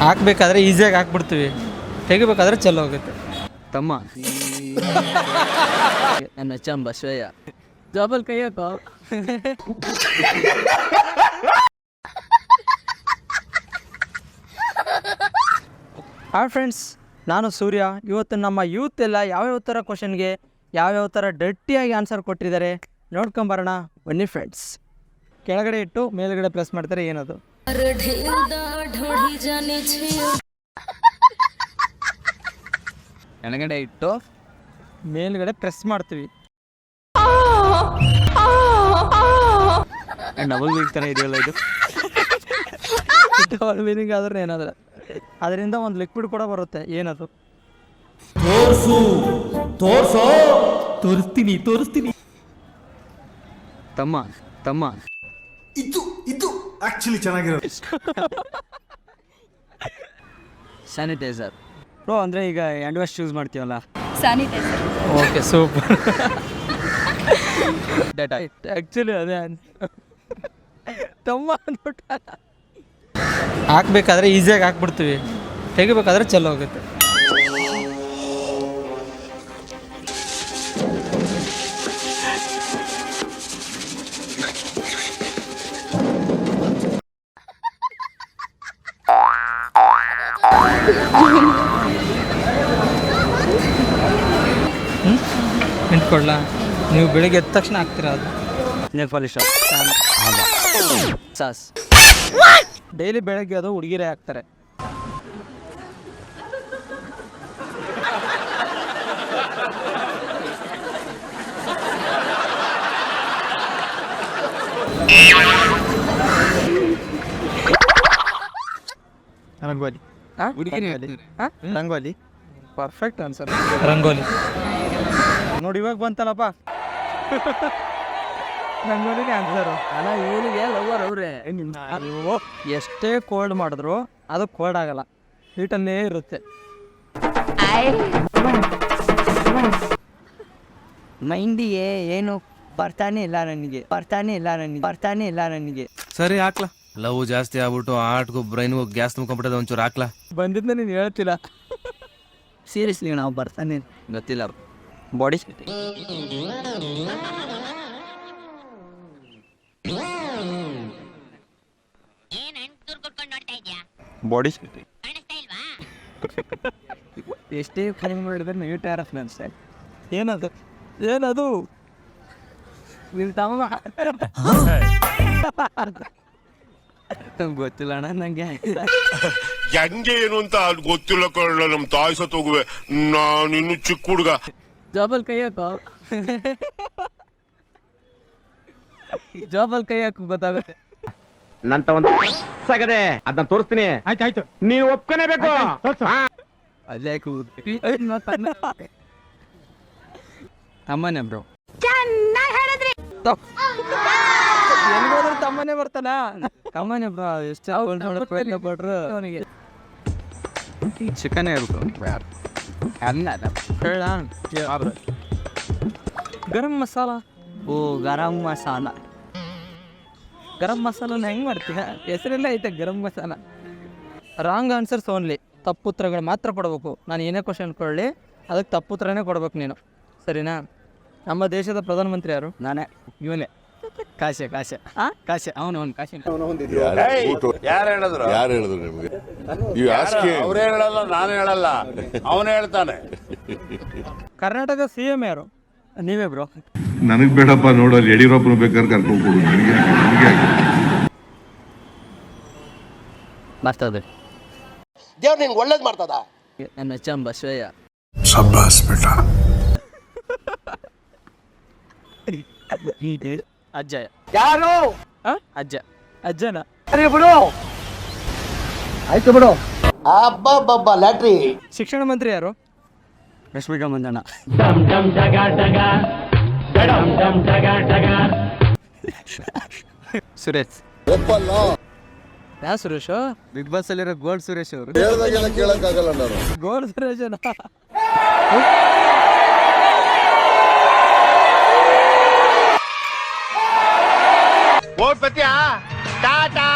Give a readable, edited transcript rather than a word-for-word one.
ಹಾಕ್ಬೇಕಾದ್ರೆ ಈಸಿಯಾಗಿ ಹಾಕ್ಬಿಡ್ತೀವಿ, ತೆಗಿಬೇಕಾದ್ರೆ ಚಲೋ ಹೋಗುತ್ತೆ. ತಮ್ಮ ನನ್ನ ಚಂಬ ಬಸವಯ್ಯ ಜಾಬಲ್ ಕೈ ಹಾಕೋ. ಹಾಯ್ ಫ್ರೆಂಡ್ಸ್, ನಾನು ಸೂರ್ಯ. ಇವತ್ತು ನಮ್ಮ ಯೂತ್ ಎಲ್ಲ ಯಾವ್ಯಾವ ಥರ ಕ್ವಶನ್ಗೆ ಯಾವ್ಯಾವ ಥರ ಡರ್ಟಿಯಾಗಿ ಆನ್ಸರ್ ಕೊಟ್ಟಿದ್ದಾರೆ ನೋಡ್ಕೊಂಬರೋಣ ಬನ್ನಿ ಫ್ರೆಂಡ್ಸ್. ಕೆಳಗಡೆ ಇಟ್ಟು ಮೇಲ್ಗಡೆ ಪ್ರೆಸ್ ಮಾಡ್ತಾರೆ, ಏನದು? ಕೆಳಗಡೆ ಇಟ್ಟು ಮೇಲ್ಗಡೆ ಪ್ರೆಸ್ ಮಾಡ್ತೀವಿ. ಡಬಲ್ ಮೀನಿಂಗ್ ಥರ ಇದೆಯಲ್ಲ ಇದು. ಡಬಲ್ ಮೀನಿಂಗ್ ಆದ್ರೆ ಏನಾದ್ರೆ ಅದರಿಂದ ಒಂದು ಲಿಕ್ವಿಡ್ ಕೂಡ ಬರುತ್ತೆ, ಏನದು? ತೋರಿಸ್ತೀನಿ. ತಮ್ಮ ಇದು ಆಕ್ಚುಲಿ ಚೆನ್ನಾಗಿರೋದು. ಸ್ಯಾನಿಟೈಸರ್ ಬ್ರೋ, ಅಂದರೆ ಈಗ ಹ್ಯಾಂಡ್ ವಾಶ್ ಯೂಸ್ ಮಾಡ್ತೀವಲ್ಲ, ಸ್ಯಾನಿಟೈಸರ್. Okay, super. ಆ್ಯಕ್ಚುಲಿ ಅದೇ ತಮ್ಮ ಅಂದ್ಬಿಟ್ಟು ಹಾಕ್ಬೇಕಾದ್ರೆ ಈಸಿಯಾಗಿ ಹಾಕ್ಬಿಡ್ತೀವಿ, ತೆಗಿಬೇಕಾದ್ರೆ ಚಲೋ ಹೋಗುತ್ತೆ. ನಿಂತ್ಕೊಳ್ಳ, ನೀವು ಬೆಳಿಗ್ಗೆ ಎದ್ದ ತಕ್ಷಣ ಹಾಕ್ತೀರಾ ಅದು? Nail polish, sauce. ಡೈಲಿ ಬೆಳಗ್ಗೆ ಅದು ಹುಡುಗಿರೇ ಹಾಕ್ತಾರೆ. ರಂಗೋಲಿ. Rangoli perfect answer. ರಂಗೋಲಿ ನೋಡಿ, ಇವಾಗ ಬಂತಲ್ಲಪ್ಪ. ರಂಗೋಲಿನೇ ಆನ್ಸರು. ಅಣ್ಣ ಇವನಿಗೆ ಲವರ್ ಅವ್ರೆ. ನೀವು ಎಷ್ಟೇ ಕೋಲ್ಡ್ ಮಾಡಿದ್ರು ಅದು ಕೋಲ್ಡ್ ಆಗಲ್ಲ, ಹೀಟಲ್ಲೇ ಇರುತ್ತೆ. ಮೈಂಡಿಗೆ ಏನು ಬರ್ತಾನೆ ಇಲ್ಲ ನನಗೆ. ಸರಿ ಹಾಕ್ಲಾ. ಲವ್ ಜಾಸ್ತಿ ಆಗ್ಬಿಟ್ಟು ಆರ್ಟ್ಗೂ ಬ್ರೈನ್ಗೂ ಗ್ಯಾಸ್ ತುಂಬ್ಕೊಂಡ್ಬಿಟ್ಟದ, ಒಂಚೂರು ಹಾಕ್ಲಾ. ಬಂದಿದ್ದ ನೀನು ಹೇಳ್ತಿಲ್ಲ. ಸೀರಿಯಸ್ಲಿ ನಾವು ಬರ್ತಾನೆ ಗೊತ್ತಿಲ್ಲ. ಬಾಡಿ ಬಾಡಿ ಎಷ್ಟೇ ಕಡಿಮೆ ಮಾಡಿದ್ರೆ ನೀವು ಟ್ಯಾರಫ್ ಅನ್ಸ್ತಾ. ಏನದು ನಿನ್ನ ತಮ್ಮ ಗೊತ್ತಿಲ್ಲ ಅಣ್ಣ ನಂಗೆ. ಹೆಂಗೆ ಏನು ಅಂತ ಅದು ಗೊತ್ತಿಲ್ಲ ಕಣ. ನಮ್ ತಾಯಿ ಸತ್ತೋಗುವೆ, ನಾನು ಇನ್ನು ಚಿಕ್ಕ ಹುಡುಗ. ಜಾಬಲ್ ಕೈ ಹಾಕೋ ಗೊತ್ತಾಗುತ್ತೆ. ನಂತ ಒಂದು ಸಾಗದೆ ಅದನ್ನ ತೋರಿಸ್ತೀನಿ. ಆಯ್ತು, ನೀವು ಒಪ್ಕೊನೇಬೇಕು. ಅಲ್ಲೇ ತಮ್ಮನೇ ಬ್ರೋ. ಎಲ್ಲಿಗೋದ್ರೂ ತಮ್ಮನೇ ಬರ್ತಾನ. ತಮ್ಮನೇ ಬ್ರೋ. ಎಷ್ಟು ಪ್ರಯತ್ನ ಪಟ್ರು ಅವನಿಗೆ ಚಿಕನೇ ಇರ್ಬೇಕು. ಗರಂ ಮಸಾಲ. ಓ ಗರಂ ಮಸಾಲ. ಗರಂ ಮಸಾಲನ ಹೆಂಗೆ ಮಾಡ್ತೀಯ? ಹೆಸರೆಲ್ಲ ಐತೆ garam masala. Wrong answers only. ತಪ್ಪುತ್ತರಗಳು ಮಾತ್ರ ಕೊಡಬೇಕು. ನಾನು ಏನೇ ಕ್ವಶನ್ ಕೊಡಲಿ ಅದಕ್ಕೆ ತಪ್ಪುತ್ತರನೇ ಕೊಡ್ಬೇಕು ನೀನು, ಸರಿನಾ? ನಮ್ಮ ದೇಶದ ಪ್ರಧಾನಮಂತ್ರಿ ಯಾರು? ನಾನೇ. ಇವನೇ ಕಾಶೆ ಅವನು ಕಾಶೆ. ಯಾರು ಹೇಳಿದ್ರು ನಿಮ್ಗೆ? ಅವ್ರೇ ಹೇಳಲ್ಲ, ನಾನು ಹೇಳಲ್ಲ, ಅವನೇ ಹೇಳ್ತಾನೆ. ಕರ್ನಾಟಕ CM ಯಾರು? ನೀವೇ ಬ್ರೋ. ನನಗೆ ಬೇಡಪ್ಪ, ನೋಡಲ್ಲಿ ಯಡಿಯೂರಪ್ಪನ ಬೇಕಾದ್ರೆ ಕರ್ಕೊಂಡು ಕೊಡು. ನನಗೆ ಬರ್ತದೆ. ದೇವ್ರು ನಿನ್ಗೆ ಒಳ್ಳೇದು ಮಾಡ್ತದ. ನನ್ನ ಚಂಬ ಬಸವಯ್ಯ. ಸಬ್ಬಾಸ್ ಬೇಟ. ಅಜ್ಜ ಯಾರು? ಅಜ್ಜನ? ಸರಿ ಬಿಡು, ಆಯ್ತು ಬಿಡು. ಅಬ್ಬಬ್ಬಬ್ಬ ಲ್ಯಾಟ್ರಿ. ಶಿಕ್ಷಣ ಮಂತ್ರಿ ಯಾರು? ರಶ್ಮಿಕಾ ಮಂದಣ್ಣ. ಸುರೇಶ್. ಯಾವ ಸುರೇಶ್? ಬಿಗ್ ಬಾಸ್ ಅಲ್ಲಿರೋ ಗೋಲ್ಡ್ ಸುರೇಶ್ ಅವರು. ಗೋಲ್ಡ್ ಸುರೇಶ್. ಓಟ್ ಪತ್ಯಾ ಟಾಟಾ.